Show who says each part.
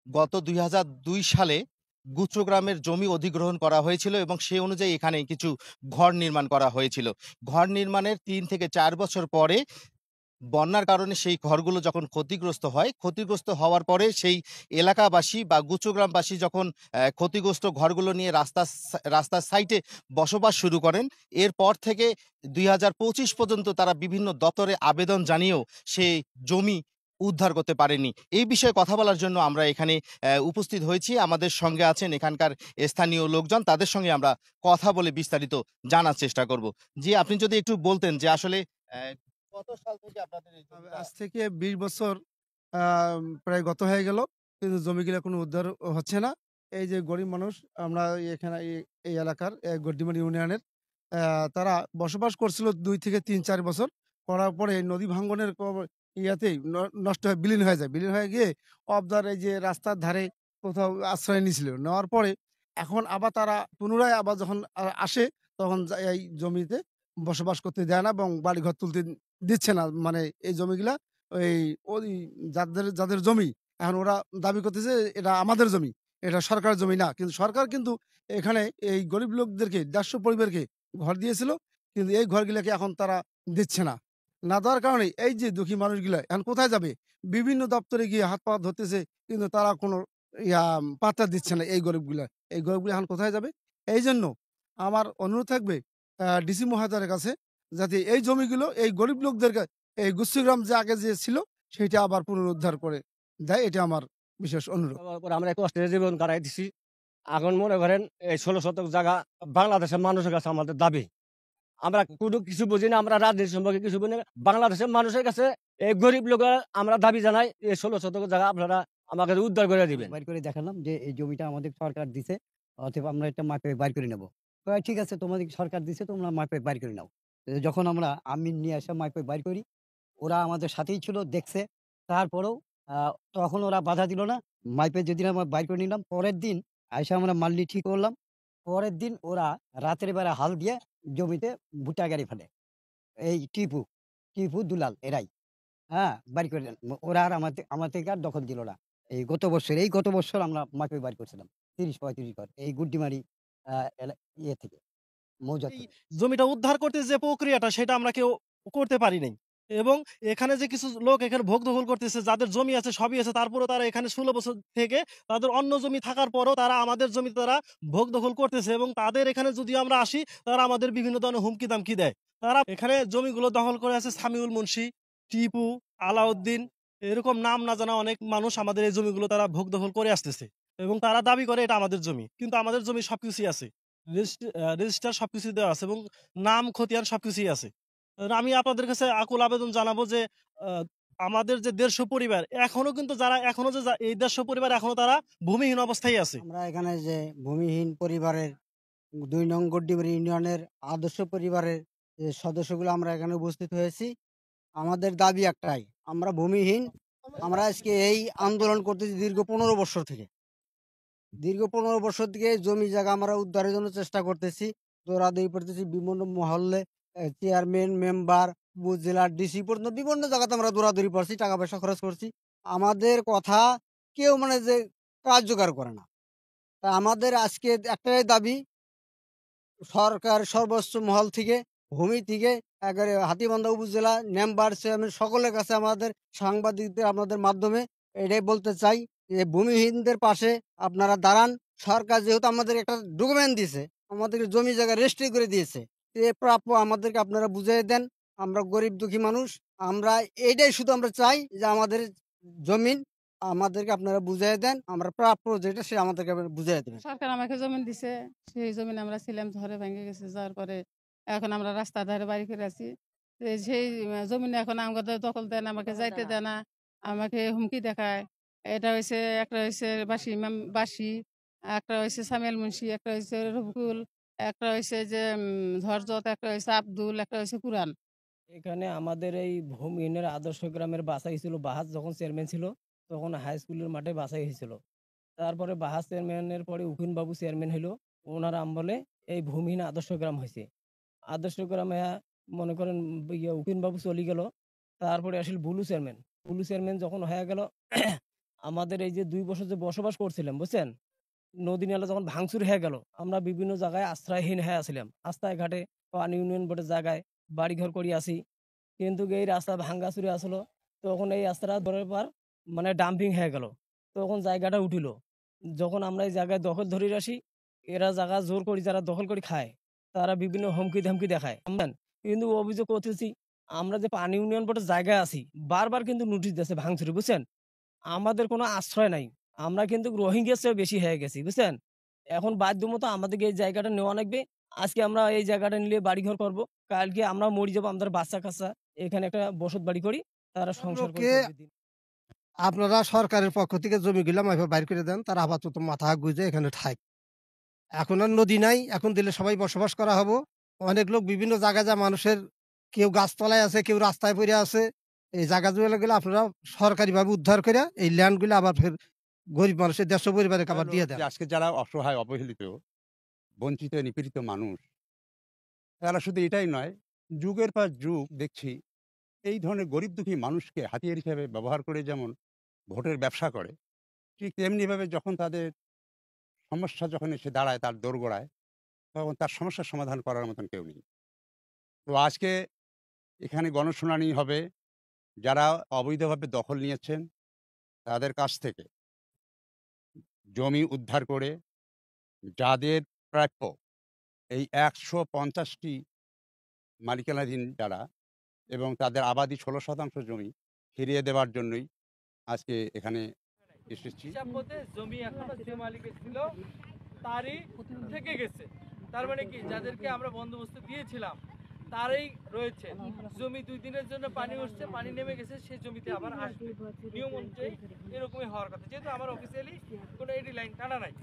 Speaker 1: গত ২০০২ সালে গুচ্ছগ্রামের জমি অধিগ্রহণ করা হয়েছিল এবং সেই অনুযায়ী এখানে কিছু ঘর নির্মাণ করা হয়েছিল। ঘর নির্মাণের ৩ থেকে ৪ বছর পরে বন্যার কারণে সেই ঘরগুলো যখন ক্ষতিগ্রস্ত হয়, ক্ষতিগ্রস্ত হওয়ার পরে সেই এলাকাবাসী বা গুচ্ছগ্রামবাসী যখন ক্ষতিগ্রস্ত ঘরগুলো নিয়ে রাস্তার সাইডে বসবাস শুরু করেন, এরপর থেকে ২০২৫ পর্যন্ত তারা বিভিন্ন দপ্তরে আবেদন জানিয়েও সেই জমি উদ্ধার করতে পারেনি। এই বিষয়ে কথা বলার জন্য আমরা এখানে উপস্থিত হয়েছি। আমাদের সঙ্গে আছেন এখানকার স্থানীয় লোকজন। তাদের সঙ্গে আমরা কথা বলে বিস্তারিত জানার চেষ্টা করব। জি, আপনি যদি একটু বলতেন যে আসলে অ্যা কত সাল থেকে আপনাদের এই জমিটা?
Speaker 2: আজ থেকে ২০ বছর প্রায় গত হয়ে গেল। কিন্তু জমিগুলা কোনো উদ্ধার হচ্ছে না। এই যে গরিব মানুষ আমরা এখানে এই এলাকার গড্ডিমারি ইউনিয়নের তারা বসবাস করছিল ২ থেকে ৩-৪ বছর। করার পরে নদী ভাঙ্গনের ইয়াতেই নষ্ট হয়ে বিলীন হয়ে যায়। বিলীন হয়ে গিয়ে অবদার এই যে রাস্তার ধারে কোথাও আশ্রয় নিয়েছিল। নেওয়ার পরে এখন আবার তারা পুনরায় আবার যখন আসে তখন এই জমিতে বসবাস করতে দেয় না এবং বাড়িঘর তুলতে দিচ্ছে না। মানে এই জমিগুলা ওই ওই যাদের জমি এখন ওরা দাবি করতেছে এটা আমাদের জমি। এটা সরকারের জমি না। কিন্তু সরকার কিন্তু এখানে এই গরিব লোকদেরকে ১৫০ পরিবারকে ঘর দিয়েছিল। কিন্তু এই ঘরগুলাকে এখন তারা দিচ্ছে না। না দেওয়ার কারণে এই যে দুঃখী মানুষগুলা এখন কোথায় যাবে? বিভিন্ন দপ্তরে গিয়ে হাত পা ধরতেছে কিন্তু তারা কোনো পাত্তা দিচ্ছে না এই গরিবগুলা। এই গরিবগুলা এখন কোথায় যাবে? এইজন্য আমার অনুরোধ থাকবে ডিসি মহোদয়ের কাছে যাতে এই জমিগুলো এই গরিব লোকদের এই গুচ্ছগ্রাম যে আগে যে ছিল সেইটা আবার পুনরুদ্ধার করে দেয়। এটা আমার বিশেষ অনুরোধ।
Speaker 3: হওয়ার পর আমরা কষ্টে জীবন কাটাই দিছি। এখন মনে করেন এই ১৬ শতক জায়গা বাংলাদেশের মানুষের কাছে আমাদের দাবি। আমরা কোনো কিছু বুঝি না, আমরা রাজনীতি সম্পর্কে কিছু বুঝি না। বাংলাদেশের মানুষের কাছে এই গরিব লোকের আমরা দাবি জানাই এই ১৬ শতক জায়গা আপনারা আমাকে উদ্ধার করে দিবেন।
Speaker 4: বাইর করে দেখালাম যে এই জমিটা আমাদের সরকার দিছে। অতএব আমরা এটা মাপে বাইর করে নেব। কয় ঠিক আছে তোমাদের সরকার দিছে তোমরা মাপে বাইর করে নাও। যখন আমরা আমিন নিয়ে আসা মাপে বাইর করি, ওরা আমাদের সাথেই ছিল দেখছে। তারপরেও আ তখন ওরা বাধা দিল না। মাইপে যেদিন আমরা বাইর করে নিলাম পরের দিন আইসা আমরা মাল্লি ঠিক করলাম। পরের দিন ওরা রাতের বেলা হাল দিয়ে জমিতে ভুট্টা গাড়ি ফেলে। এই টিপু, দুলাল এরাই। হ্যাঁ? বাড়ি করে দেন। ওরা আর আমার থেকে আর দখল দিল না। এই গত বৎসর আমরা মাইপে বাড়ি করছিলাম। ৩০-৩৫ ঘর। এই গুড্ডিমারি আ এলা ইয়ে থেকে, মৌজা
Speaker 5: এই
Speaker 4: থেকে।
Speaker 5: জমিটা উদ্ধার করতে যে প্রক্রিয়াটা সেটা আমরা কেউ করতে পারি নাই। এবং এখানে যে কিছু লোক এখানে ভোগ দখল করতেছে, যাদের জমি আছে সবই আছে, তারপরেও তারা এখানে ১৬ বছর থেকে তাদের অন্য জমি থাকার পরেও তারা আমাদের জমিতে তারা ভোগ দখল করতেছে এবং তাদের এখানে যদি আমরা আসি তারা আমাদের বিভিন্ন ধরনের হুমকি-দামকি দেয়। তারা এখানে জমিগুলো দখল করে আছে সামিউল মুন্সি, টিপু, আলাউদ্দিন, এরকম নাম না জানা অনেক মানুষ আমাদের এই জমিগুলো তারা ভোগ দখল করে আসতেছে এবং তারা দাবি করে এটা আমাদের জমি। কিন্তু আমাদের জমি সবকিছুই আছে। রেজিস্টার সবকিছুই দেওয়া আছে এবং নাম, খতিয়ান সবকিছুই আছে। আমি আপনাদের কাছে আকুল আবেদন জানাবো যে আ আমাদের যে ১৫০ পরিবার এখনো কিন্তু যারা এখনো যে এই ১৫০ পরিবার এখনো তারা ভূমিহীন অবস্থায় আছে।
Speaker 4: আমরা এখানে যে ভূমিহীন পরিবারের ২ নং গড্ডিমারি ইউনিয়নের আদর্শ পরিবারের যে সদস্যগুলো আমরা এখানে উপস্থিত হয়েছি। আমাদের দাবি একটাই, আমরা ভূমিহীন। আমরা আজকে এই আন্দোলন করতেছি দীর্ঘ ১৫ বৎসর থেকে। দীর্ঘ ১৫ বছর থেকে জমি জায়গা আমরা উদ্ধারের জন্য চেষ্টা করতেছি। দৌড়াদৌড়ি করতেছি বিভিন্ন মহল্লে চেয়ারম্যান, মেম্বার, উপজেলার ডিসি পর্যন্ত বিভিন্ন জায়গাতে আমরা দৌড়াদৌড়ি করছি, টাকা পয়সা খরচ করছি। আমাদের কথা কেউ মানে যে কার্যকর করে না। তা আমাদের আজকে একটাই দাবি সরকার সর্বোচ্চ মহল থেকে, ভূমি থেকে একেবারে হাতীবান্ধা উপজেলা মেম্বার, চেয়ারম্যান সকলের কাছে আমাদের সাংবাদিকদের আপনাদের মাধ্যমে এটাই বলতে চাই যে ভূমিহীনদের পাশে আপনারা দাঁড়ান। সরকার যেহেতু আমাদের একটা ডকুমেন্ট দিয়েছে, আমাদেরকে জমি জায়গা রেজিস্ট্রি করে দিয়েছে। এ প্রাপ্য আমাদেরকে আপনারা বুঝিয়ে দেন। আমরা গরিব দুঃখী মানুষ। আমরা এইটাই শুধু আমরা চাই যে আমাদের জমিন আমাদেরকে আপনারা বুঝিয়ে দেন। আমরা প্রাপ্য যেটা সেটা আমাদেরকে আপনারা বুঝাইয়া দেবেন।
Speaker 6: সরকার আমাকে জমিন দিছে। সেই জমিনে আমরা ছিলাম, ঝড়ে ভেঙে গেছে। যাওয়ার পরে এখন আমরা রাস্তার ধারে বাড়ি করে আছি। সেই জমিনে এখন আমাদের দখল দেয় না, আমাকে যাইতে দেয় না। আমাকে হুমকি দেখায়। এটা হইছে একটা হইছে বাসি, একটা হইছে সামিয়াল মুন্সি, একটা হইছে রফিকুল, একটা হইছে যে ধরজত, একটা হইছে আব্দুল, একটা হইছে কুরআন।
Speaker 3: এখানে আমাদের এই ভূমিহীনের আদর্শ গ্রামের বাছাই ছিল বাহাজ যখন চেয়ারম্যান ছিল, তখন হাই স্কুলের মাঠে বাছাই হয়েছিল। তারপরে বাহাজ চেয়ারম্যানের পরে উকিনবাবু চেয়ারম্যান হইলো। ওনার আমলে এই ভূমিহীন আদর্শ গ্রাম হইছে। আদর্শ গ্রামে মনে করেন উকিনবাবু চলে গেল। তারপরে আসলে বুলু চেয়ারম্যান। বুলু চেয়ারম্যান যখন হয়ে গেল
Speaker 7: আমাদের এই যে 2 বছর যে বসবাস করছিলাম বুঝছেন, নদী নালা যখন ভাঙচুর হয়ে গেল, আমরা বিভিন্ন জায়গায় আশ্রয়হীন হয়ে আছিলাম। রাস্তায় ঘাটে পানি ইউনিয়ন বোর্ডের জায়গায় বাড়িঘর করি আছি। কিন্তু এই রাস্তা ভাঙ্গাচুরে আসলো, তখন এই রাস্তাটা ধরে পার মানে ডাম্পিং হয়ে গেল। তখন জায়গাটা উঠিল। যখন আমরা এই জায়গায় দখল ধরে আসি, এরা জায়গা জোর করে যারা দখল করে খায়, তারা বিভিন্ন হুমকি ধামকি দেখায় বুঝলেন? কিন্তু অভিযোগ করতেছি, আমরা যে পানি ইউনিয়ন বোর্ডের জায়গায় আছি, বারবার কিন্তু নোটিশ দিচ্ছে ভাঙচুরে বুঝছেন। আমাদের কোনো আশ্রয় নাই। আমরা কিন্তু রোহিঙ্গার চেয়েও বেশি হয়ে গেছি বুঝছেন। এখন বাধ্যমতো আমাদেরকে এই জায়গাটা নেওয়া লাগবে। আজকে আমরা এই জায়গাটা নিলে বাড়িঘর করব, কালকে আমরা মরে যাবো, আমাদের বাচ্চা কাচ্চা এখানে একটা বসত বাড়ি করি, তারা সংসার করে
Speaker 2: লোকে
Speaker 7: চলবে দিন।
Speaker 2: আপনারা সরকারের পক্ষ থেকে জমিগুলো মাইফা বাইর করে দেন, তারা আপাতত মাথা গুঁজে এখানে ঠাক। এখন আর নদী নাই, এখন দিলে সবাই বসবাস করা হবো। অনেক লোক বিভিন্ন জায়গায় যা মানুষের, কেউ গাছতলায় আছে, কেউ রাস্তায় পড়ে আছে। এই জায়গা জুড়ে গেলে আপনারা সরকারিভাবে উদ্ধার করে এই ল্যান্ডগুলো আবার ফের গরিব মানুষের 150 পরিবারের আবার দিয়ে দেন।
Speaker 8: যে আজকে যারা অসহায়, অবহেলিত, বঞ্চিত, নিপীড়িত মানুষ, তারা শুধু এটাই নয়, যুগের পর যুগ দেখছি এই ধরনের গরিব দুঃখী মানুষকে হাতিয়ার হিসেবে ব্যবহার করে যেমন ভোটের ব্যবসা করে, ঠিক তেমনিভাবে যখন তাদের সমস্যা যখন এসে দাঁড়ায় তার দোরগোড়ায়, তখন তার সমস্যার সমাধান করার মতন কেউ নেই। তো আজকে এখানে গণশুনানি হবে। যারা অবৈধভাবে দখল নিয়েছেন তাদের কাছ থেকে জমি উদ্ধার করে যাদের প্রাপ্য, এই 150টি মালিকানাধীন যারা, এবং তাদের আবাদি 16% জমি ফিরিয়ে দেওয়ার জন্যই আজকে এখানে এসেছি।
Speaker 9: হিসাব মতে জমি এখনো যে মালিকের ছিল তারই থেকে গেছে। তার মানে কি, যাদেরকে আমরা বন্দোবস্ত দিয়েছিলাম তারই রয়েছে। জমি 2 দিনের জন্য পানি উঠছে, পানি নেমে গেছে, সেই জমিতে আবার আসবে। নিয়ম অনুযায়ী এরকমই হওয়ার কথা, যেহেতু আমার অফিসিয়ালি কোনো এডি লাইন টানা নাই।